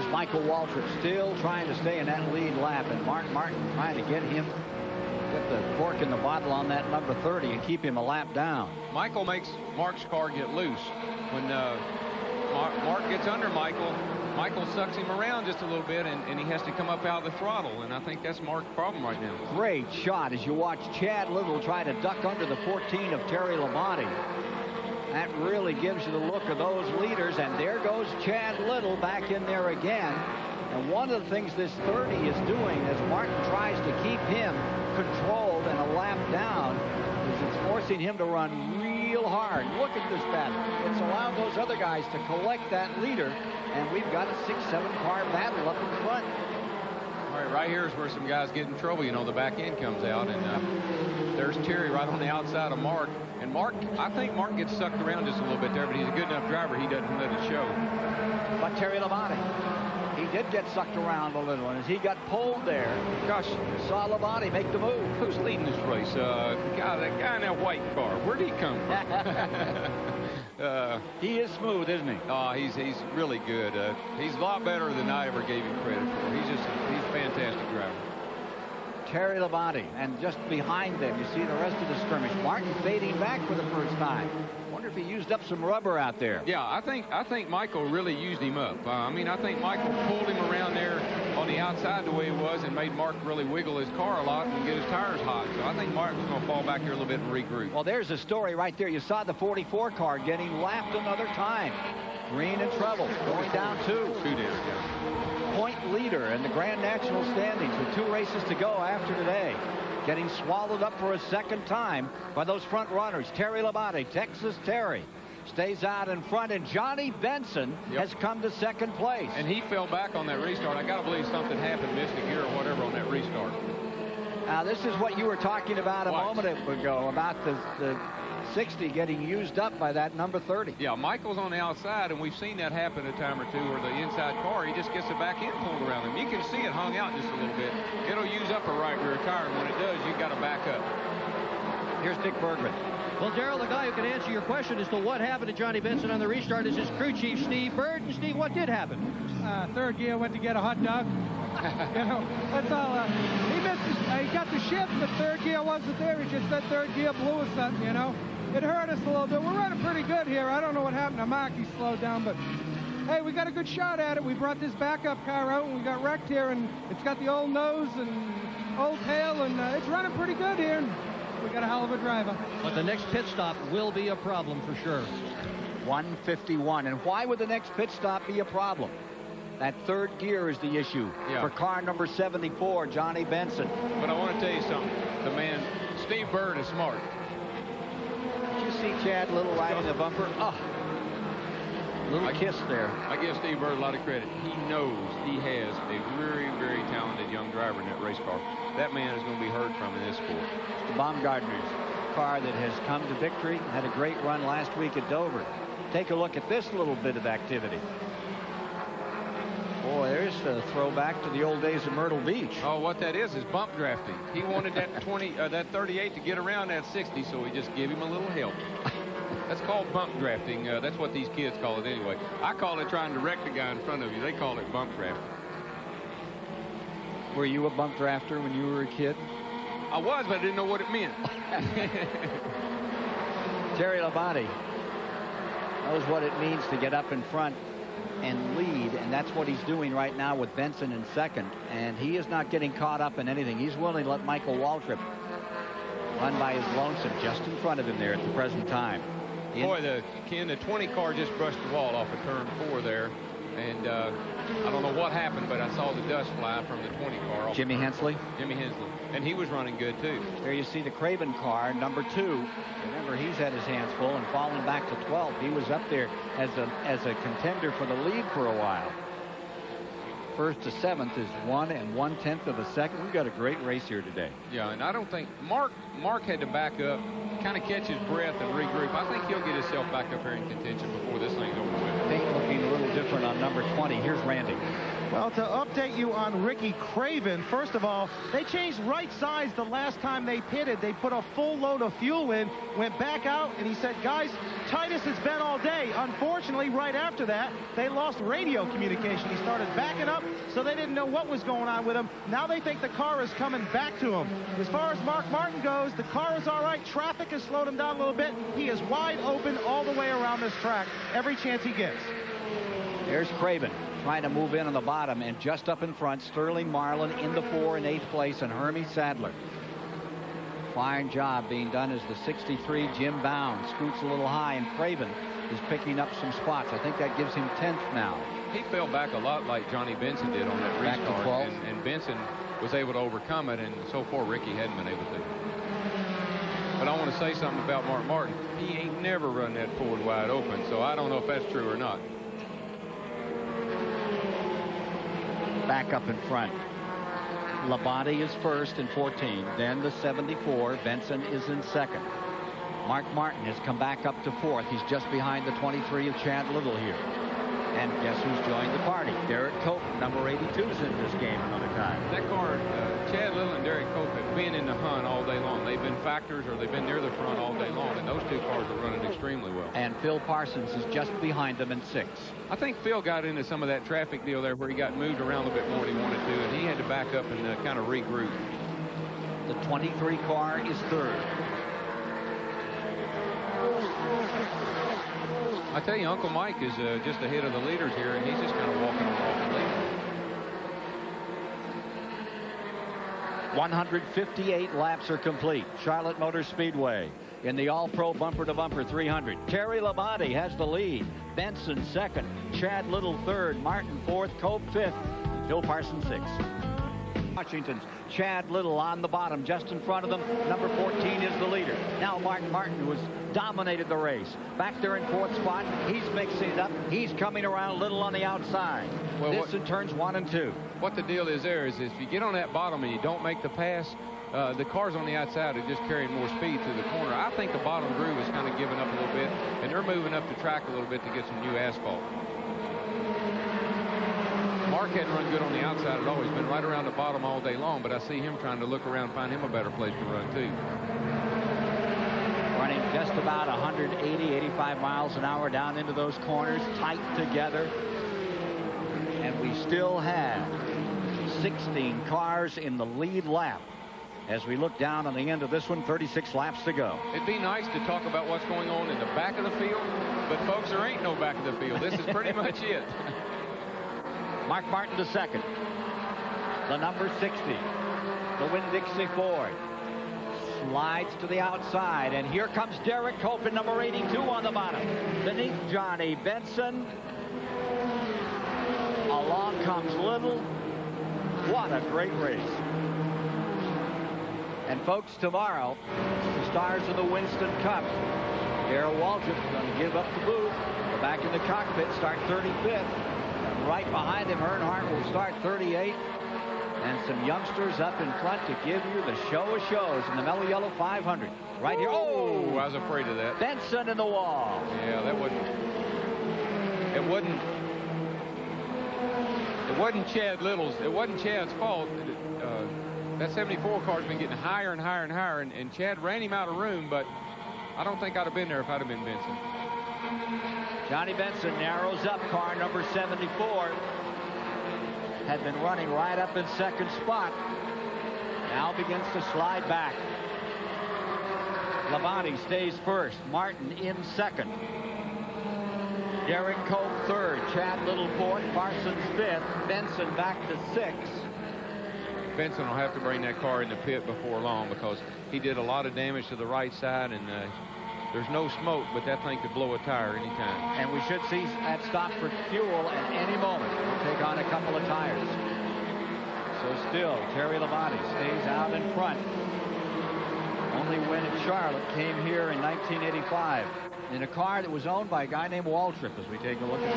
As Michael Waltrip still trying to stay in that lead lap, and Mark Martin trying to get the cork in the bottle on that number 30 and keep him a lap down. Michael makes Mark's car get loose. When Mark gets under Michael sucks him around just a little bit, and he has to come up out of the throttle, and I think that's Mark's problem right now. Great shot as you watch Chad Little try to duck under the 14 of Terry Labonte. That really gives you the look of those leaders, and there goes Chad Little back in there again. And one of the things this 30 is doing as Martin tries to keep him controlled and a lap down is it's forcing him to run real hard. Look at this battle. It's allowed those other guys to collect that leader, and we've got a 6-7 car battle up in front. All right, right here is where some guys get in trouble. You know, the back end comes out, and there's Terry right on the outside of Mark. And Mark, I think Mark gets sucked around just a little bit there, but he's a good enough driver. He doesn't let it show. But Terry Labonte, he did get sucked around a little, and as he got pulled there, gosh, you saw Labonte make the move. Who's leading this race? That guy in that white car. Where'd he come from? He is smooth, isn't he? Oh, he's really good. He's a lot better than I ever gave him credit for. He's a fantastic driver. Terry Labonte, and just behind them, you see the rest of the skirmish. Martin fading back for the first time. Wonder if he used up some rubber out there. Yeah, I think Michael really used him up. I mean, I think Michael pulled him around there on the outside the way it was and made Mark really wiggle his car a lot and get his tires hot. So I think Martin's going to fall back here a little bit and regroup. Well, there's a story right there. You saw the 44 car getting lapped another time. Green in trouble, going down two. Two down, yeah. Point leader in the Grand National standings with 2 races to go after today. Getting swallowed up for a second time by those front runners. Terry Labonte, Texas Terry, stays out in front, and Johnny Benson has come to second place. And he fell back on that restart. I got to believe something happened, missed a gear or whatever on that restart. Now, this is what you were talking about a moment ago, about the 60 getting used up by that number 30. Yeah, Michael's on the outside, and we've seen that happen a time or two where the inside car, he just gets the back end pulled around him. You can see it hung out just a little bit. It'll use up a right rear tire, and when it does, you've got to back up. Here's Dick Bergman. Well, Darrell, the guy who can answer your question as to what happened to Johnny Benson on the restart is his crew chief, Steve Bird. And, Steve, what did happen? Third gear went to get a hot dog. You know, that's all. He missed. He got the shift, but third gear wasn't there. He just said third gear blew or something, you know. It hurt us a little bit. We're running pretty good here. I don't know what happened to Mark. He slowed down, but hey, we got a good shot at it. We brought this backup car out, and we got wrecked here, and it's got the old nose and old tail, and it's running pretty good here. And we got a hell of a driver. But the next pit stop will be a problem for sure. 151. And why would the next pit stop be a problem? That third gear is the issue for car number 74, Johnny Benson. But I want to tell you something. The man, Steve Bird, is smart. Did you see Chad Little riding the bumper? Oh, little kiss there. I give Steve Bird a lot of credit. He knows he has a very, very talented young driver in that race car. That man is going to be heard from in this sport. The Baumgartner's car that has come to victory, had a great run last week at Dover. Take a look at this little bit of activity. Boy, there's a throwback to the old days of Myrtle Beach. Oh, what that is bump drafting. He wanted that that 38 to get around that 60, so he just gave him a little help. That's called bump drafting. That's what these kids call it anyway. I call it trying to wreck the guy in front of you. They call it bump drafting. Were you a bump drafter when you were a kid? I was, but I didn't know what it meant. Terry Labonte knows what it means to get up in front and lead, and that's what he's doing right now with Benson in second, and he is not getting caught up in anything. He's willing to let Michael Waltrip run by his lonesome just in front of him there at the present time. Boy, the 20 car just brushed the wall off of turn 4 there, and I don't know what happened, but I saw the dust fly from the 20 car. Jimmy Hensley? Jimmy Hensley. And he was running good, too. There you see the Craven car, number 2. Remember, he's had his hands full and falling back to 12th. He was up there as a contender for the lead for a while. First to 7th is 1 1/10 of a second. We've got a great race here today. Yeah, and I don't think Mark had to back up, kind of catch his breath and regroup. I think he'll get himself back up here in contention before this thing's over with. Paint looking looking a little different on number 20. Here's Randy. Well, to update you on Ricky Craven, first of all, they changed right sides the last time they pitted. They put a full load of fuel in, went back out, and he said, guys, Titus has been all day. Unfortunately, right after that, they lost radio communication. He started backing up, so they didn't know what was going on with him. Now they think the car is coming back to him. As far as Mark Martin goes, the car is all right. Traffic has slowed him down a little bit. He is wide open all the way around this track, every chance he gets. There's Craven trying to move in on the bottom, and just up in front, Sterling Marlin in the 4 in 8th place, and Hermie Sadler. Fine job being done as the 63 Jim Bound scoots a little high, and Craven is picking up some spots. I think that gives him 10th now. He fell back a lot like Johnny Benson did on that Back to restart, 12th. and Benson was able to overcome it, and so far Ricky hadn't been able to. But I want to say something about Mark Martin. He ain't never run that Ford wide open, so I don't know if that's true or not. Back up in front. Labonte is first in 14. Then the 74. Benson is in second. Mark Martin has come back up to 4th. He's just behind the 23 of Chad Little here. And guess who's joined the party? Derek Cope, number 82, is in this game another time. That car, Chad Little and Derek Cope have been in the hunt all day long. They've been factors, or they've been near the front all day long, and those two cars are running extremely well. And Phil Parsons is just behind them in 6th. I think Phil got into some of that traffic deal there where he got moved around a bit more than he wanted to, and he had to back up and kind of regroup. The 23 car is 3rd. I tell you, Uncle Mike is just ahead of the leaders here, and he's just kind of walking off the lead. 158 laps are complete. Charlotte Motor Speedway in the All-Pro bumper-to-bumper 300. Terry Labonte has the lead. Benson 2nd. Chad Little 3rd. Martin 4th. Cope 5th. Phil Parsons 6th. Washington's Chad Little on the bottom, just in front of them. Number 14 is the leader. Now Mark Martin, who has dominated the race, back there in 4th spot. He's mixing it up. He's coming around Little on the outside. Well, this in turns 1 and 2. What the deal is there is if you get on that bottom and you don't make the pass, the cars on the outside are just carrying more speed through the corner. I think the bottom groove is kind of giving up a little bit, and they're moving up the track a little bit to get some new asphalt. Mark hadn't run good on the outside at all. He's been right around the bottom all day long, but I see him trying to look around, find him a better place to run too. Running just about 180, 85 miles an hour down into those corners, tight together. And we still have 16 cars in the lead lap. As we look down on the end of this one, 36 laps to go. It'd be nice to talk about what's going on in the back of the field, but folks, there ain't no back of the field. This is pretty much it. Mark Martin to 2nd. The number 60. The Winn-Dixie Ford. Slides to the outside, and here comes Derek Cope in number 82 on the bottom. Beneath Johnny Benson. Along comes Little. What a great race. And folks, tomorrow, the stars of the Winston Cup. Darrell Waltrip going to give up the booth. Go back in the cockpit, start 35th. Right behind him, Earnhardt will start 38th. And some youngsters up in front to give you the show of shows in the Mellow Yellow 500. Right here. Oh! I was afraid of that. Benson in the wall. Yeah, that wasn't. It wasn't Chad Little's. It wasn't Chad's fault. That 74 car's been getting higher and higher and higher, and Chad ran him out of room, but I don't think I'd have been there if I'd have been Benson. Johnny Benson narrows up. Car number 74 had been running right up in 2nd spot. Now begins to slide back. Labonte stays 1st. Martin in 2nd. Derek Cope 3rd. Chad Little 4th. Parsons 5th. Benson back to 6th. Benson will have to bring that car in the pit before long because he did a lot of damage to the right side, and there's no smoke, but that thing could blow a tire anytime. And we should see that stop for fuel at any moment. We'll take on a couple of tires. So still, Terry Labonte stays out in front. Only win at Charlotte came here in 1985 in a car that was owned by a guy named Waltrip, as we take a look at it.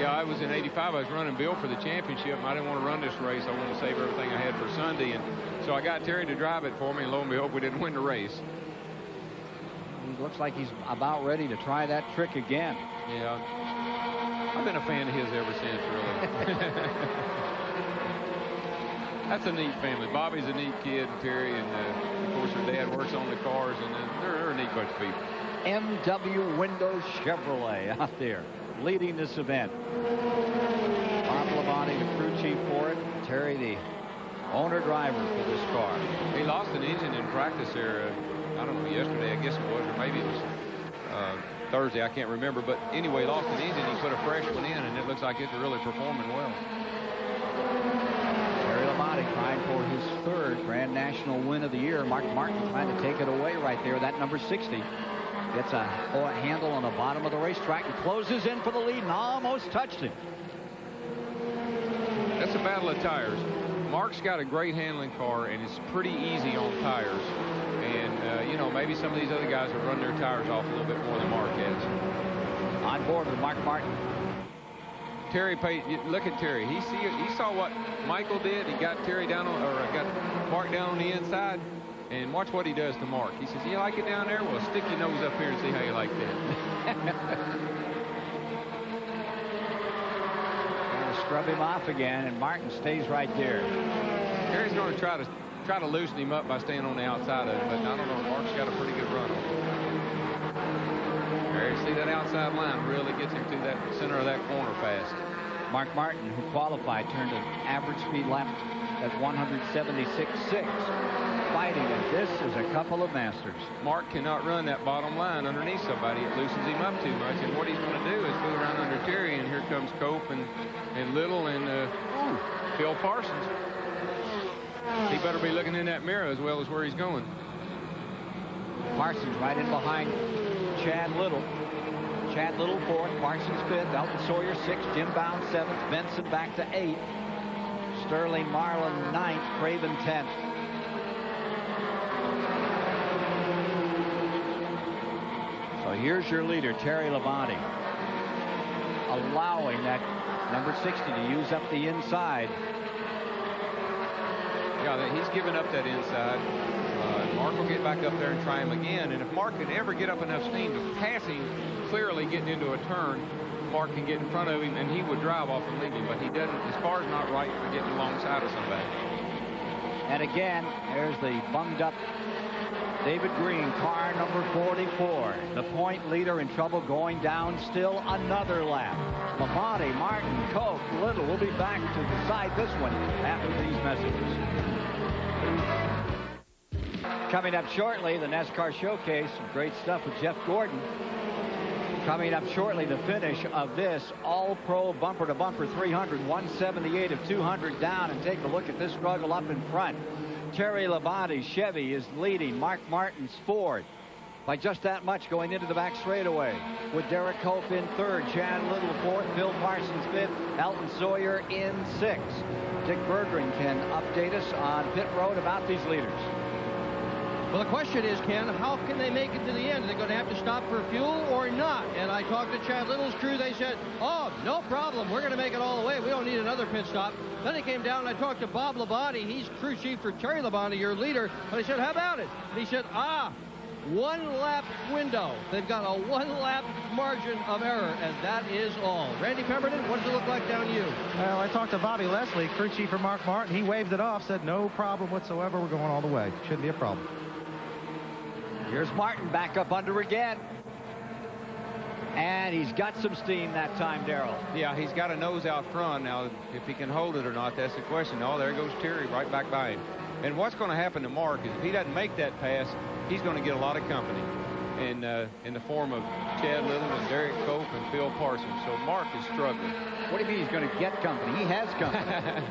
Yeah, I was in 85. I was running Bill for the championship, and I didn't want to run this race. I wanted to save everything I had for Sunday, and so I got Terry to drive it for me, and lo and behold, we didn't win the race. He looks like he's about ready to try that trick again. Yeah. I've been a fan of his ever since, really. That's a neat family. Bobby's a neat kid, Terry, and of course her dad works on the cars, and they're a neat bunch of people. MW Windows Chevrolet out there leading this event. Bob Labonte, the crew chief for it. Terry, the owner-driver for this car. He lost an engine in practice there, I don't know, yesterday, I guess it was, or maybe it was Thursday, I can't remember. But anyway, lost an engine. He put a fresh one in, and it looks like it's really performing well. Terry Labonte trying for his third Grand National win of the year. Mark Martin trying to take it away right there. That number 60 gets a handle on the bottom of the racetrack and closes in for the lead and almost touched him. That's a battle of tires. Mark's got a great handling car, and it's pretty easy on tires. And, you know, maybe some of these other guys have run their tires off a little bit more than Mark has. On board with Mark Martin. Terry paid. Look at Terry. He saw what Michael did. He got Terry down on, or got Mark down on the inside. And watch what he does to Mark. He says, "You like it down there? Well, stick your nose up here and see how you like that." Scrub him off again, and Martin stays right there. Terry's going to try to loosen him up by staying on the outside of it, but I don't know. Mark's got a pretty good run on him. There, see that outside line really gets him to that center of that corner fast. Mark Martin, who qualified, turned an average speed lap at 176.6. Fighting, and this is a couple of masters. Mark cannot run that bottom line underneath somebody. It loosens him up too much, and what he's going to do is go around under Terry, and here comes Cope and Little and Phil Parsons. He better be looking in that mirror as well as where he's going. Parsons right in behind Chad Little. Chad Little fourth, Parsons fifth, Elton Sawyer sixth, Jim Bound seventh, Benson back to eighth, Sterling Marlin ninth, Craven 10th. So here's your leader, Terry Labonte, allowing that number 60 to use up the inside. Yeah, he's given up that inside. Mark will get back up there and try him again. And if Mark could ever get up enough steam to pass him, clearly getting into a turn, Mark can get in front of him and he would drive off and leave him. But he doesn't. His car's not right for getting alongside of somebody. And again, there's the bunged up David Green, car number 44. The point leader in trouble going down still another lap. Labonte, Martin, Koch, Little will be back to decide this one after these messages. Coming up shortly, the NASCAR Showcase. Some great stuff with Jeff Gordon. Coming up shortly, the finish of this All-Pro bumper-to-bumper 300, 178 of 200 down. And take a look at this struggle up in front. Terry Labonte's Chevy is leading Mark Martin's Ford by just that much going into the back straightaway, with Derek Cope in third, Chad Little fourth, Bill Parsons fifth, Elton Sawyer in sixth. Dick Berggren can update us on pit road about these leaders. Well, the question is, Ken, how can they make it to the end? Are they going to have to stop for fuel or not? And I talked to Chad Little's crew. They said, oh, no problem. We're going to make it all the way. We don't need another pit stop. Then he came down and I talked to Bob Labonte. He's crew chief for Terry Labonte, your leader. And I said, how about it? And he said, one-lap window. They've got a one-lap margin of error, and that is all. Randy Pemberton, what does it look like down you? Well, I talked to Bobby Leslie, crew chief for Mark Martin. He waved it off, said no problem whatsoever. We're going all the way. Shouldn't be a problem. Here's Martin back up under again. And he's got some steam that time, Darrell. Yeah, he's got a nose out front. Now, if he can hold it or not, that's the question. Oh, there goes Terry right back by him. And what's going to happen to Mark is if he doesn't make that pass, he's going to get a lot of company in the form of Chad Little and Derek Cope and Phil Parsons. So Mark is struggling. What do you mean he's going to get company? He has company.